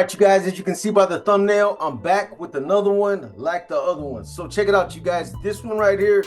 right, you guys, as you can see by the thumbnail, I'm back with another one like the other ones. So check it out, you guys. This one right here,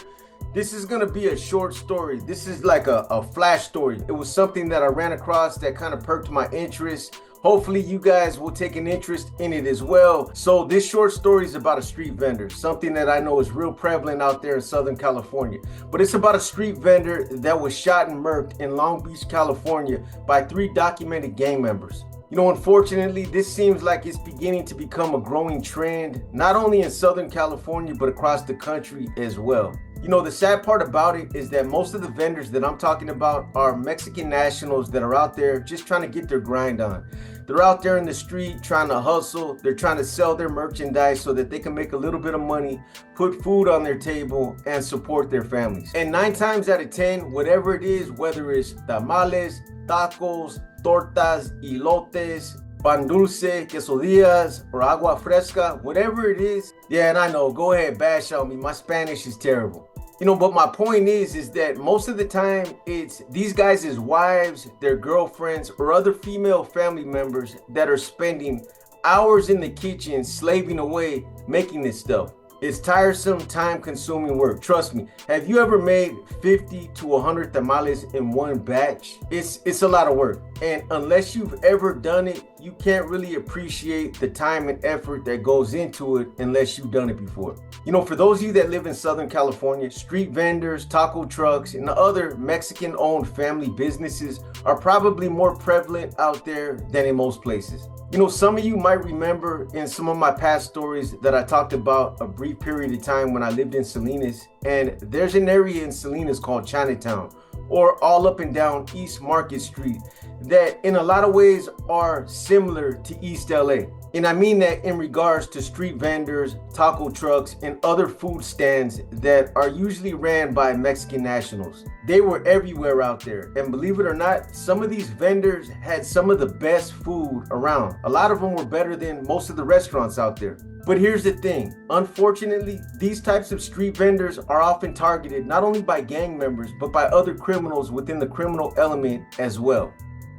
this is gonna be a short story. This is like a flash story. It was something that I ran across that kind of perked my interest. Hopefully you guys will take an interest in it as well. So this short story is about a street vendor, something that I know is real prevalent out there in Southern California. But it's about a street vendor that was shot and murked in Long Beach, California by 3 documented gang members. You know, unfortunately, this seems like it's beginning to become a growing trend, not only in Southern California, but across the country as well. You know, the sad part about it is that most of the vendors that I'm talking about are Mexican nationals that are out there just trying to get their grind on. They're out there in the street trying to hustle. They're trying to sell their merchandise so that they can make a little bit of money, put food on their table, and support their families. And 9 times out of 10, whatever it is, whether it's tamales, tacos, tortas, elotes, pan dulce, quesadillas, or agua fresca, whatever it is. Yeah, and I know, go ahead, bash on me. My Spanish is terrible. You know, but my point is that most of the time it's these guys' wives, their girlfriends, or other female family members that are spending hours in the kitchen slaving away making this stuff. It's tiresome, time-consuming work. Trust me. Have you ever made 50 to 100 tamales in one batch? It's a lot of work. And unless you've ever done it, you can't really appreciate the time and effort that goes into it unless you've done it before. You know, for those of you that live in Southern California, street vendors, taco trucks, and other Mexican-owned family businesses are probably more prevalent out there than in most places. You know, some of you might remember in some of my past stories that I talked about a brief period of time when I lived in Salinas, and there's an area in Salinas called Chinatown, or all up and down East Market Street, that in a lot of ways are similar to East LA. And I mean that in regards to street vendors, taco trucks, and other food stands that are usually ran by Mexican nationals. They were everywhere out there. And believe it or not, some of these vendors had some of the best food around. A lot of them were better than most of the restaurants out there. But here's the thing, unfortunately, these types of street vendors are often targeted not only by gang members, but by other criminals within the criminal element as well.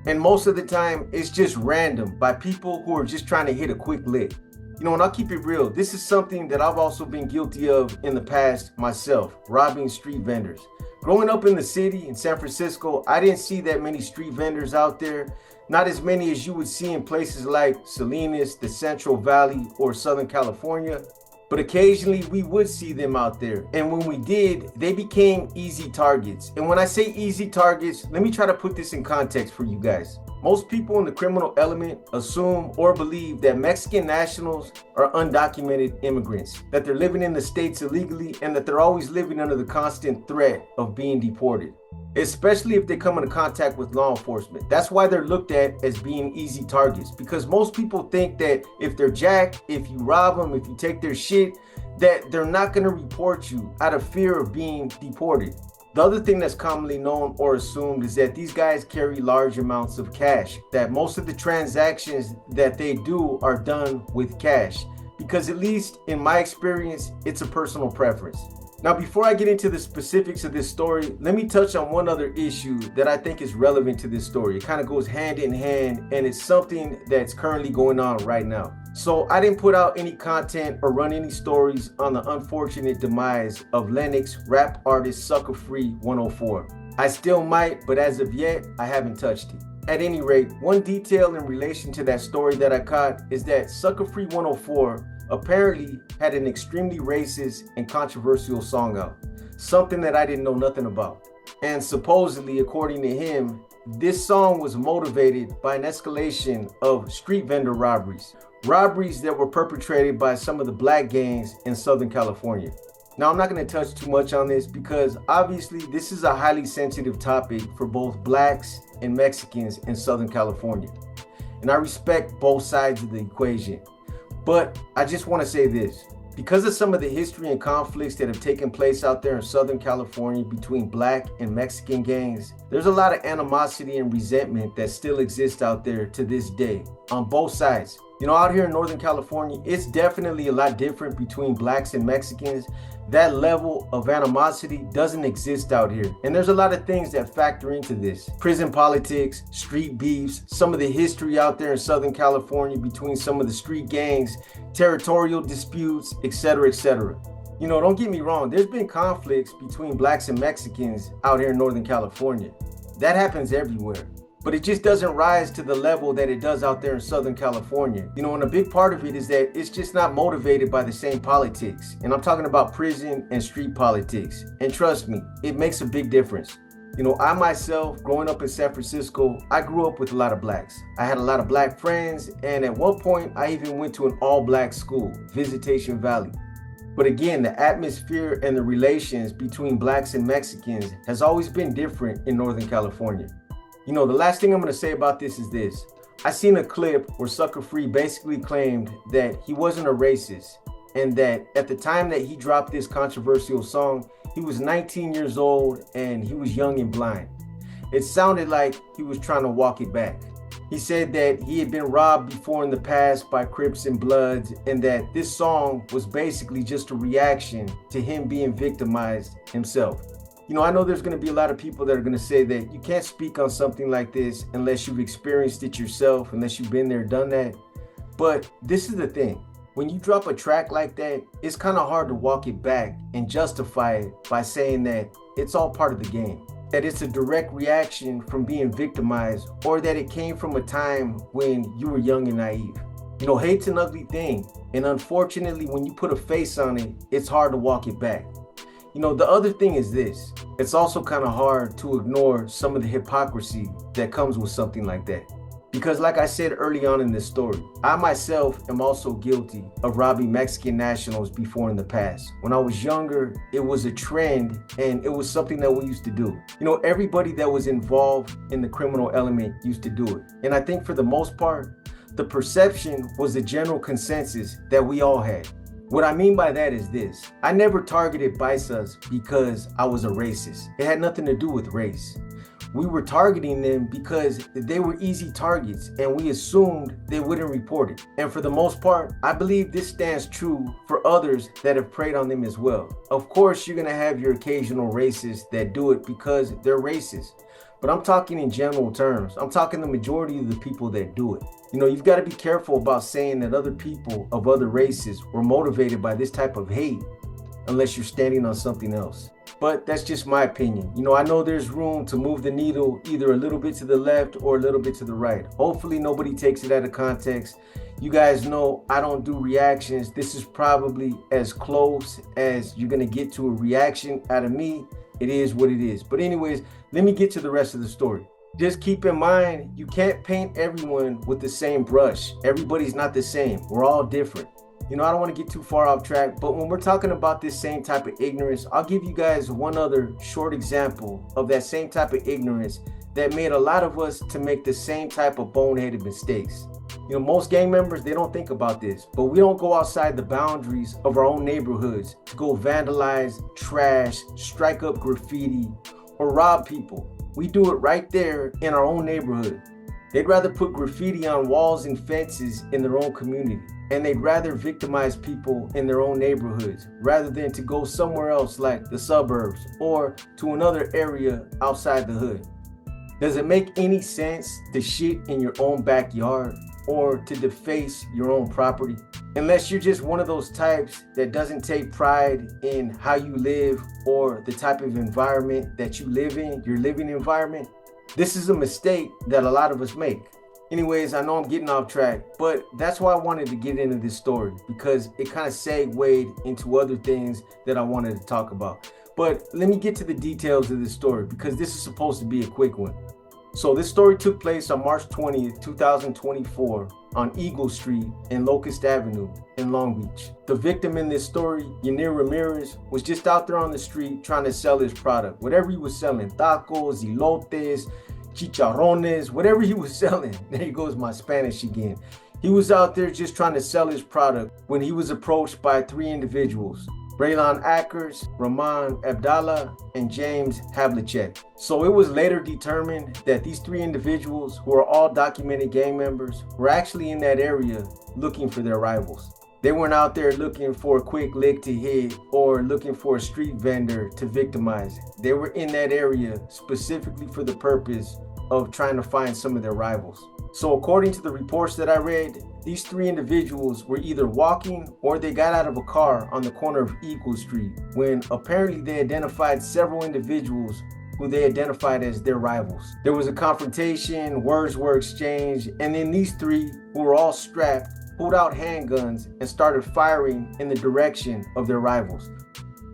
And most of the time, it's just random by people who are just trying to hit a quick lick. You know, and I'll keep it real. This is something that I've also been guilty of in the past myself, robbing street vendors. Growing up in the city in San Francisco, I didn't see that many street vendors out there. Not as many as you would see in places like Salinas, the Central Valley, or Southern California. But occasionally we would see them out there. And when we did, they became easy targets. And when I say easy targets, let me try to put this in context for you guys. Most people in the criminal element assume or believe that Mexican nationals are undocumented immigrants, that they're living in the States illegally, and that they're always living under the constant threat of being deported, especially if they come into contact with law enforcement. That's why they're looked at as being easy targets, because most people think that if they're jacked, if you rob them, if you take their shit, that they're not going to report you out of fear of being deported. The other thing that's commonly known or assumed is that these guys carry large amounts of cash, that most of the transactions that they do are done with cash, because at least in my experience, it's a personal preference. Now, before I get into the specifics of this story, let me touch on one other issue that I think is relevant to this story. It kind of goes hand in hand, and it's something that's currently going on right now. So I didn't put out any content or run any stories on the unfortunate demise of Lennox rap artist Sucker Free 104. I still might, but as of yet, I haven't touched it. At any rate, one detail in relation to that story that I caught is that Sucker Free 104 apparently had an extremely racist and controversial song out, something that I didn't know nothing about. And supposedly, according to him, this song was motivated by an escalation of street vendor robberies that were perpetrated by some of the black gangs in Southern California. Now, I'm not going to touch too much on this because obviously this is a highly sensitive topic for both blacks and Mexicans in Southern California. And I respect both sides of the equation. But I just want to say this. Because of some of the history and conflicts that have taken place out there in Southern California between black and Mexican gangs, there's a lot of animosity and resentment that still exists out there to this day on both sides. You know, out here in Northern California, it's definitely a lot different between blacks and Mexicans That level of animosity doesn't exist out here. And there's a lot of things that factor into this. Prison politics, street beefs, some of the history out there in Southern California between some of the street gangs, territorial disputes, etc., etc. You know, don't get me wrong, there's been conflicts between blacks and Mexicans out here in Northern California. That happens everywhere. But it just doesn't rise to the level that it does out there in Southern California. You know, and a big part of it is that it's just not motivated by the same politics. And I'm talking about prison and street politics. And trust me, it makes a big difference. You know, I myself, growing up in San Francisco, I grew up with a lot of blacks. I had a lot of black friends, and at one point, I even went to an all-black school, Visitation Valley. But again, the atmosphere and the relations between blacks and Mexicans has always been different in Northern California. You know, the last thing I'm going to say about this is this. I seen a clip where Sucker Free basically claimed that he wasn't a racist and that at the time that he dropped this controversial song, he was 19 years old and he was young and blind. It sounded like he was trying to walk it back. He said that he had been robbed before in the past by Crips and Bloods and that this song was basically just a reaction to him being victimized himself. You know, I know there's going to be a lot of people that are going to say that you can't speak on something like this unless you've experienced it yourself, unless you've been there, done that. But this is the thing. When you drop a track like that, it's kind of hard to walk it back and justify it by saying that it's all part of the game, that it's a direct reaction from being victimized, or that it came from a time when you were young and naive. You know, hate's an ugly thing. And unfortunately, when you put a face on it, it's hard to walk it back. You know, the other thing is this. It's also kind of hard to ignore some of the hypocrisy that comes with something like that. Because like I said early on in this story, I myself am also guilty of robbing Mexican nationals before in the past. When I was younger, it was a trend and it was something that we used to do. You know, everybody that was involved in the criminal element used to do it. And I think for the most part, the perception was the general consensus that we all had. What I mean by that is this. I never targeted paisas because I was a racist. It had nothing to do with race. We were targeting them because they were easy targets and we assumed they wouldn't report it. And for the most part, I believe this stands true for others that have preyed on them as well. Of course, you're gonna have your occasional racists that do it because they're racist. But I'm talking in general terms. I'm talking the majority of the people that do it. You know, you've got to be careful about saying that other people of other races were motivated by this type of hate unless you're standing on something else. But that's just my opinion. You know, I know there's room to move the needle either a little bit to the left or a little bit to the right. Hopefully nobody takes it out of context. You guys know I don't do reactions. This is probably as close as you're going to get to a reaction out of me. It is what it is. But anyways, let me get to the rest of the story. Just keep in mind, you can't paint everyone with the same brush. Everybody's not the same. We're all different. You know, I don't want to get too far off track, but when we're talking about this same type of ignorance, I'll give you guys one other short example of that same type of ignorance that made a lot of us to make the same type of boneheaded mistakes. You know, most gang members, they don't think about this, but we don't go outside the boundaries of our own neighborhoods to go vandalize, trash, strike up graffiti, or rob people. We do it right there in our own neighborhood. They'd rather put graffiti on walls and fences in their own community. And they'd rather victimize people in their own neighborhoods rather than to go somewhere else like the suburbs or to another area outside the hood. Does it make any sense to shit in your own backyard or to deface your own property? Unless you're just one of those types that doesn't take pride in how you live or the type of environment that you live in, your living environment. This is a mistake that a lot of us make. Anyways, I know I'm getting off track, but that's why I wanted to get into this story because it kind of segued into other things that I wanted to talk about. But let me get to the details of this story because this is supposed to be a quick one. So this story took place on March 20th, 2024 on Eagle Street and Locust Avenue in Long Beach. The victim in this story, Yanir Ramirez, was just out there on the street trying to sell his product. Whatever he was selling, tacos, elotes, chicharrones, whatever he was selling. There goes my Spanish again. He was out there just trying to sell his product when he was approached by three individuals. Braylon Ackers, Rahman Abdallah, and James Havlicek. So it was later determined that these three individuals, who are all documented gang members, were actually in that area looking for their rivals. They weren't out there looking for a quick lick to hit or looking for a street vendor to victimize. They were in that area specifically for the purpose of trying to find some of their rivals. So according to the reports that I read, these three individuals were either walking or they got out of a car on the corner of Equal Street when apparently they identified several individuals who they identified as their rivals. There was a confrontation, words were exchanged, and then these three, who were all strapped, pulled out handguns and started firing in the direction of their rivals.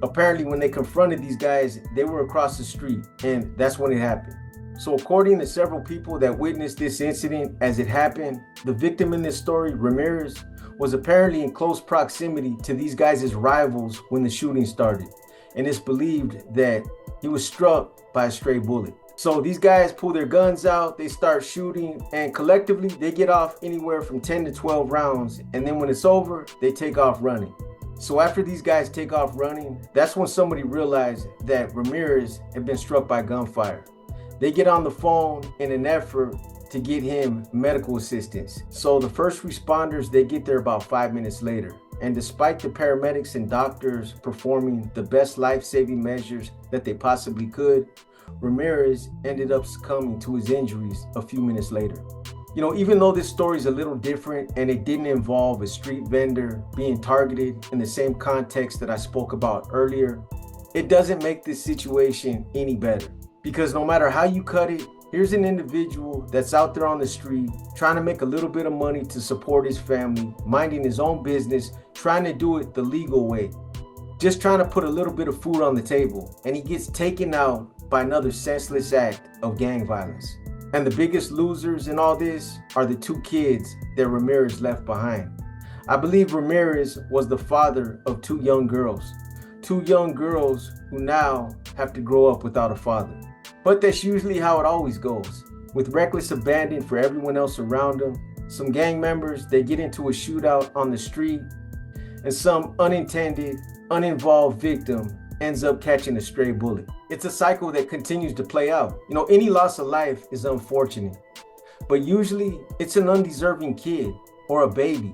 Apparently when they confronted these guys, they were across the street, and that's when it happened. So according to several people that witnessed this incident as it happened, the victim in this story, Ramirez, was apparently in close proximity to these guys' rivals when the shooting started. And it's believed that he was struck by a stray bullet. So these guys pull their guns out, they start shooting, and collectively they get off anywhere from 10 to 12 rounds. And then when it's over, they take off running. So after these guys take off running, that's when somebody realized that Ramirez had been struck by gunfire. They get on the phone in an effort to get him medical assistance. So the first responders, they get there about 5 minutes later. And despite the paramedics and doctors performing the best life-saving measures that they possibly could, Ramirez ended up succumbing to his injuries a few minutes later. You know, even though this story is a little different and it didn't involve a street vendor being targeted in the same context that I spoke about earlier, it doesn't make this situation any better. Because no matter how you cut it, here's an individual that's out there on the street trying to make a little bit of money to support his family, minding his own business, trying to do it the legal way, just trying to put a little bit of food on the table, and he gets taken out by another senseless act of gang violence. And the biggest losers in all this are the two kids that Ramirez left behind. I believe Ramirez was the father of two young girls who now have to grow up without a father. But that's usually how it always goes. With reckless abandon for everyone else around them, some gang members, they get into a shootout on the street, and some unintended, uninvolved victim ends up catching a stray bullet. It's a cycle that continues to play out. You know, any loss of life is unfortunate, but usually it's an undeserving kid or a baby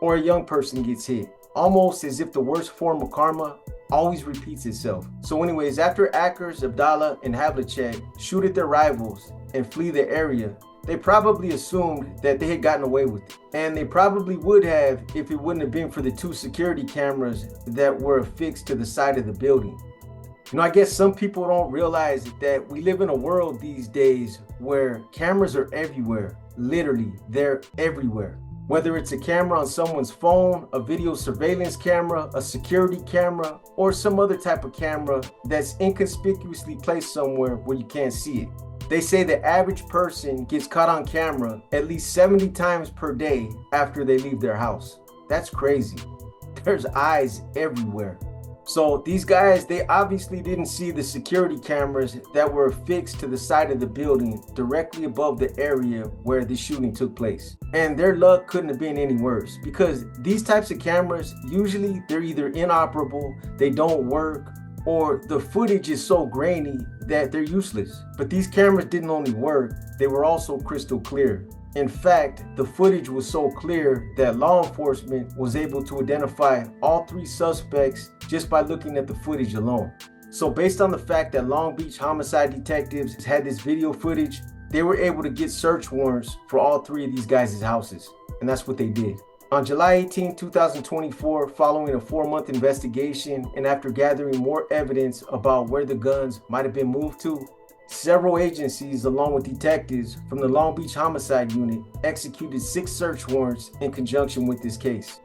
or a young person gets hit, almost as if the worst form of karma always repeats itself. So anyways, after Akers, Abdallah, and Havlicek shoot at their rivals and flee the area, they probably assumed that they had gotten away with it. And they probably would have if it wouldn't have been for the two security cameras that were affixed to the side of the building. You know, I guess some people don't realize that we live in a world these days where cameras are everywhere. Literally, they're everywhere. Whether it's a camera on someone's phone, a video surveillance camera, a security camera, or some other type of camera that's inconspicuously placed somewhere where you can't see it. They say the average person gets caught on camera at least 70 times per day after they leave their house. That's crazy. There's eyes everywhere. So these guys, they obviously didn't see the security cameras that were affixed to the side of the building directly above the area where the shooting took place. And their luck couldn't have been any worse, because these types of cameras, usually they're either inoperable, they don't work, or the footage is so grainy that they're useless. But these cameras didn't only work, they were also crystal clear. In fact, the footage was so clear that law enforcement was able to identify all three suspects just by looking at the footage alone. So based on the fact that Long Beach homicide detectives had this video footage, they were able to get search warrants for all three of these guys' houses. And that's what they did. On July 18, 2024, following a 4-month investigation and after gathering more evidence about where the guns might have been moved to, several agencies, along with detectives from the Long Beach Homicide Unit, executed 6 search warrants in conjunction with this case.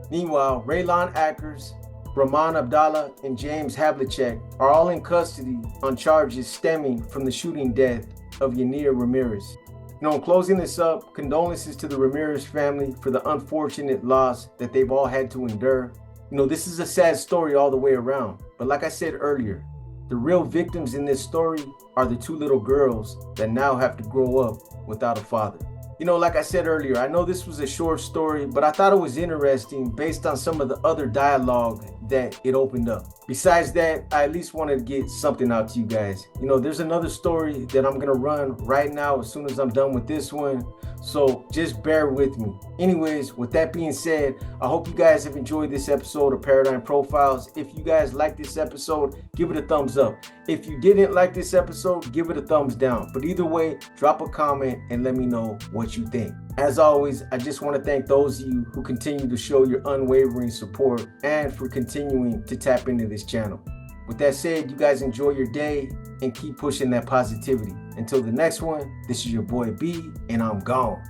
Meanwhile, Raylon Akers, Rahman Abdallah, and James Havlicek are all in custody on charges stemming from the shooting death of Yanir Ramirez. You know, in closing this up, condolences to the Ramirez family for the unfortunate loss that they've all had to endure. You know, this is a sad story all the way around, but like I said earlier, the real victims in this story are the 2 little girls that now have to grow up without a father. You know, like I said earlier, I know this was a short story, but I thought it was interesting based on some of the other dialogue that it opened up. Besides that, I at least wanted to get something out to you guys. You know, there's another story that I'm gonna run right now as soon as I'm done with this one. So just bear with me. Anyways, with that being said, I hope you guys have enjoyed this episode of Paradigm Profiles. If you guys like this episode, give it a thumbs up. If you didn't like this episode, give it a thumbs down. But either way, drop a comment and let me know what you think. As always, I just want to thank those of you who continue to show your unwavering support and for continuing to tap into this channel. With that said, you guys enjoy your day and keep pushing that positivity. Until the next one, this is your boy B, and I'm gone.